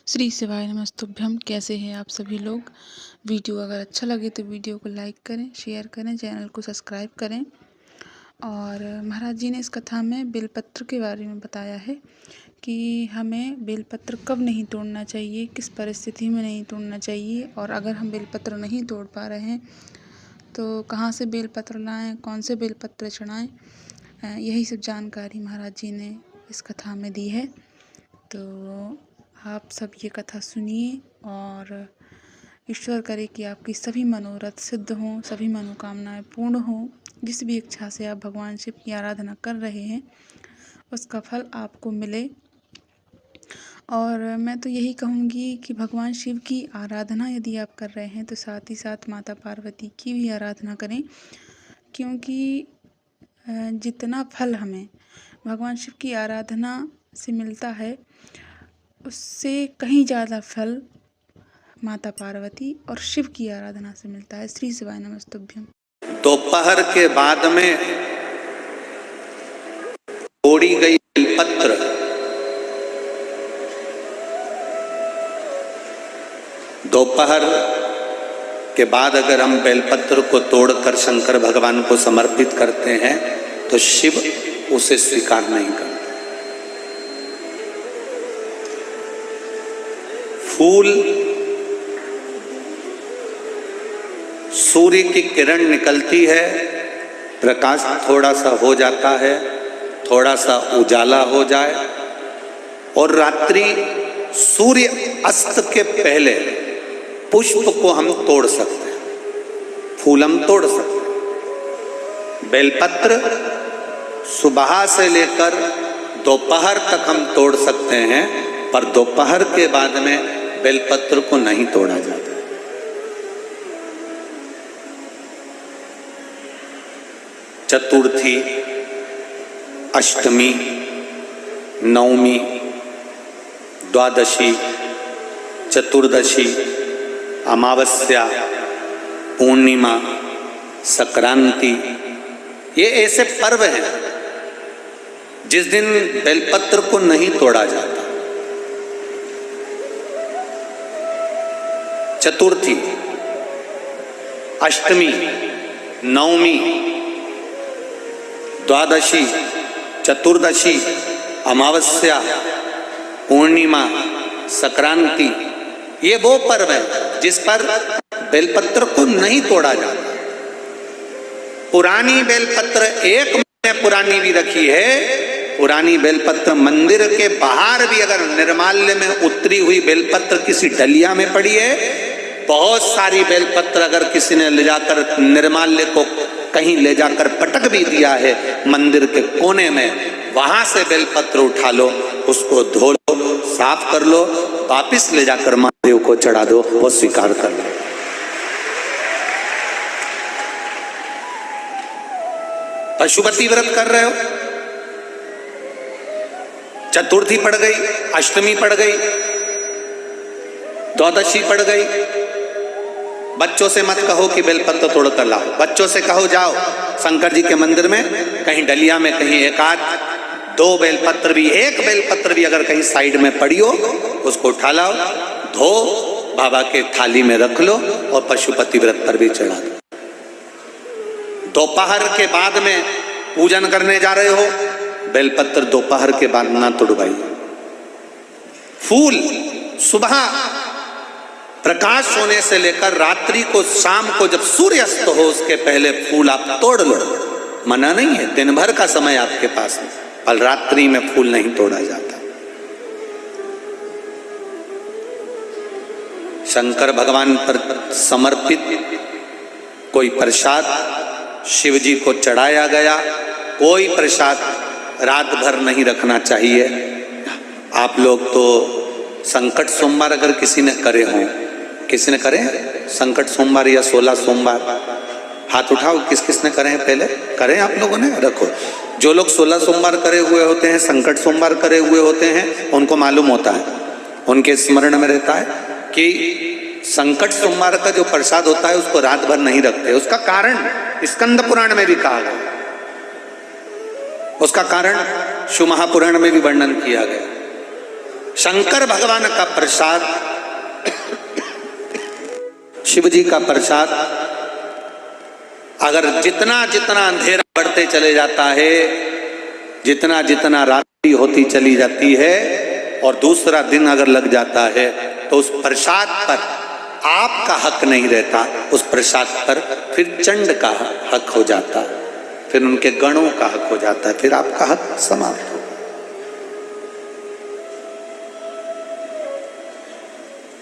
श्री शिवाय नमस्तुभ्यम। कैसे हैं आप सभी लोग। वीडियो अगर अच्छा लगे तो वीडियो को लाइक करें, शेयर करें, चैनल को सब्सक्राइब करें। और महाराज जी ने इस कथा में बेलपत्र के बारे में बताया है कि हमें बेलपत्र कब नहीं तोड़ना चाहिए, किस परिस्थिति में नहीं तोड़ना चाहिए, और अगर हम बेलपत्र नहीं तोड़ पा रहे हैं तो कहाँ से बेलपत्र लाएं, कौन से बेलपत्र चढ़ाएं। यही सब जानकारी महाराज जी ने इस कथा में दी है। तो आप सब ये कथा सुनिए और ईश्वर करे कि आपकी सभी मनोरथ सिद्ध हों, सभी मनोकामनाएं पूर्ण हों। जिस भी इच्छा से आप भगवान शिव की आराधना कर रहे हैं उसका फल आपको मिले। और मैं तो यही कहूँगी कि भगवान शिव की आराधना यदि आप कर रहे हैं तो साथ ही साथ माता पार्वती की भी आराधना करें, क्योंकि जितना फल हमें भगवान शिव की आराधना से मिलता है उससे कहीं ज़्यादा फल माता पार्वती और शिव की आराधना से मिलता है। श्री शिवाय नमस्तुभ्यम। दोपहर के बाद में तोड़ी गई बेलपत्र दोपहर के बाद अगर हम बेलपत्र को तोड़कर शंकर भगवान को समर्पित करते हैं तो शिव उसे स्वीकार नहीं करते। फूल सूर्य की किरण निकलती है, प्रकाश थोड़ा सा हो जाता है, थोड़ा सा उजाला हो जाए और रात्रि सूर्य अस्त के पहले पुष्प को हम तोड़ सकते हैं, फूल हम तोड़ सकते हैं। बेलपत्र सुबह से लेकर दोपहर तक हम तोड़ सकते हैं, पर दोपहर के बाद में बेलपत्र को नहीं तोड़ा जाता। चतुर्थी, अष्टमी, नवमी, द्वादशी, चतुर्दशी, अमावस्या, पूर्णिमा, संक्रांति, ये ऐसे पर्व हैं जिस दिन बेलपत्र को नहीं तोड़ा जाता। चतुर्थी, अष्टमी, नवमी, द्वादशी, चतुर्दशी, अमावस्या, पूर्णिमा, संक्रांति, ये वो पर्व है जिस पर बेलपत्र को नहीं तोड़ा जाता। पुरानी बेलपत्र 1 महीने पुरानी भी रखी है। पुरानी बेलपत्र मंदिर के बाहर भी अगर निर्माल्य में उतरी हुई बेलपत्र किसी डलिया में पड़ी है, बहुत सारी बेलपत्र अगर किसी ने ले जाकर निर्माल्य को कहीं ले जाकर पटक भी दिया है मंदिर के कोने में, वहां से बेलपत्र उठा लो, उसको धो लो, साफ कर लो, वापिस ले जाकर महादेव को चढ़ा दो, वो स्वीकार कर लो। पशुपति व्रत कर रहे हो, चतुर्थी पड़ गई, अष्टमी पड़ गई, द्वादशी पड़ गई, बच्चों से मत कहो कि बेलपत्र तोड़ कर लाओ। बच्चों से कहो जाओ शंकर जी के मंदिर में कहीं डलिया में कहीं एक आध 2 बेलपत्र भी, 1 बेलपत्र भी अगर कहीं साइड में पड़ी हो उसको उठा लाओ, धो, बाबा के थाली में रख लो और पशुपति व्रत पर भी चढ़ा दो। दोपहर के बाद में पूजन करने जा रहे हो, बेलपत्र दोपहर के बाद ना तोड़वाइए। फूल सुबह प्रकाश होने से लेकर रात्रि को, शाम को जब सूर्यास्त हो उसके पहले फूल आप तोड़ लो, मना नहीं है, दिन भर का समय आपके पास है, पर रात्रि में फूल नहीं तोड़ा जाता। शंकर भगवान पर समर्पित कोई प्रसाद शिव जी को चढ़ाया गया, कोई प्रसाद रात भर नहीं रखना चाहिए। आप लोग तो संकट सोमवार अगर किसी ने करे हों, किसी ने करे संकट सोमवार या 16 सोमवार, हाथ उठाओ, किस किस ने करे हैं, पहले करें आप लोगों ने, रखो। जो लोग 16 सोमवार करे हुए होते हैं, संकट सोमवार करे हुए होते हैं, उनको मालूम होता है, उनके स्मरण में रहता है कि संकट सोमवार का जो प्रसाद होता है उसको रात भर नहीं रखते। उसका कारण स्कंद पुराण में भी कहा गया, उसका कारण शिव महापुराण में भी वर्णन किया गया। शंकर भगवान का प्रसाद, शिव जी का प्रसाद, अगर जितना जितना अंधेरा बढ़ते चले जाता है, जितना जितना रात्रि होती चली जाती है और दूसरा दिन अगर लग जाता है, तो उस प्रसाद पर आपका हक नहीं रहता, उस प्रसाद पर फिर चंड का हक हो जाता है, फिर उनके गणों का हक हो जाता है, फिर आपका हक समाप्त हो।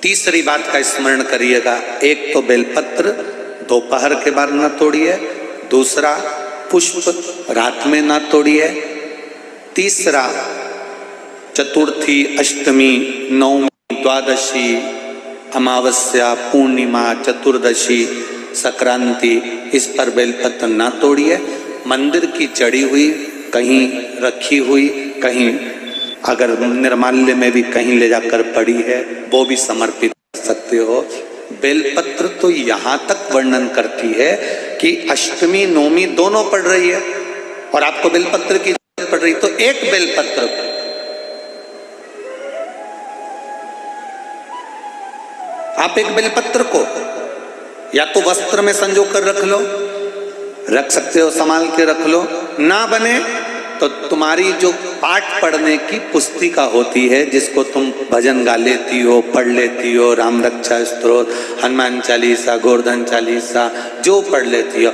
तीसरी बात का स्मरण करिएगा, एक तो बेलपत्र दोपहर के बाद न तोड़िए, दूसरा पुष्प रात में न तोड़िए, तीसरा चतुर्थी, अष्टमी, नवमी, द्वादशी, अमावस्या, पूर्णिमा, चतुर्दशी, संक्रांति, इस पर बेलपत्र ना तोड़िए। मंदिर की चढ़ी हुई, कहीं रखी हुई, कहीं अगर निर्माल्य में भी कहीं ले जाकर पड़ी है, वो भी समर्पित कर सकते हो। बेलपत्र तो यहाँ तक वर्णन करती है कि अष्टमी नवमी दोनों पड़ रही है और आपको बेलपत्र की जरूरत पड़ रही, तो एक बेलपत्र आप एक बेलपत्र को या तो वस्त्र में संजो कर रख लो, रख सकते हो, संभाल के रख लो, ना बने तो तुम्हारी जो पाठ पढ़ने की पुस्तिका होती है, जिसको तुम भजन गा लेती हो, पढ़ लेती हो, राम रक्षा स्तोत्र, हनुमान चालीसा, गोवर्धन चालीसा, जो पढ़ लेती हो,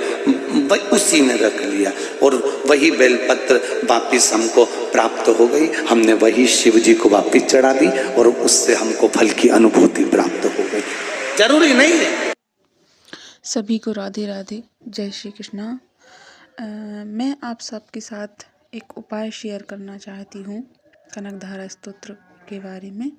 उसी में रख लिया और वही बेलपत्र वापिस हमको प्राप्त हो गई, हमने वही शिव जी को वापिस चढ़ा दी और उससे हमको फल की अनुभूति प्राप्त हो गई। जरूरी नहीं है। सभी को राधे राधे, जय श्री कृष्णा। मैं आप सबके साथ एक उपाय शेयर करना चाहती हूँ कनकधारा स्तोत्र के बारे में।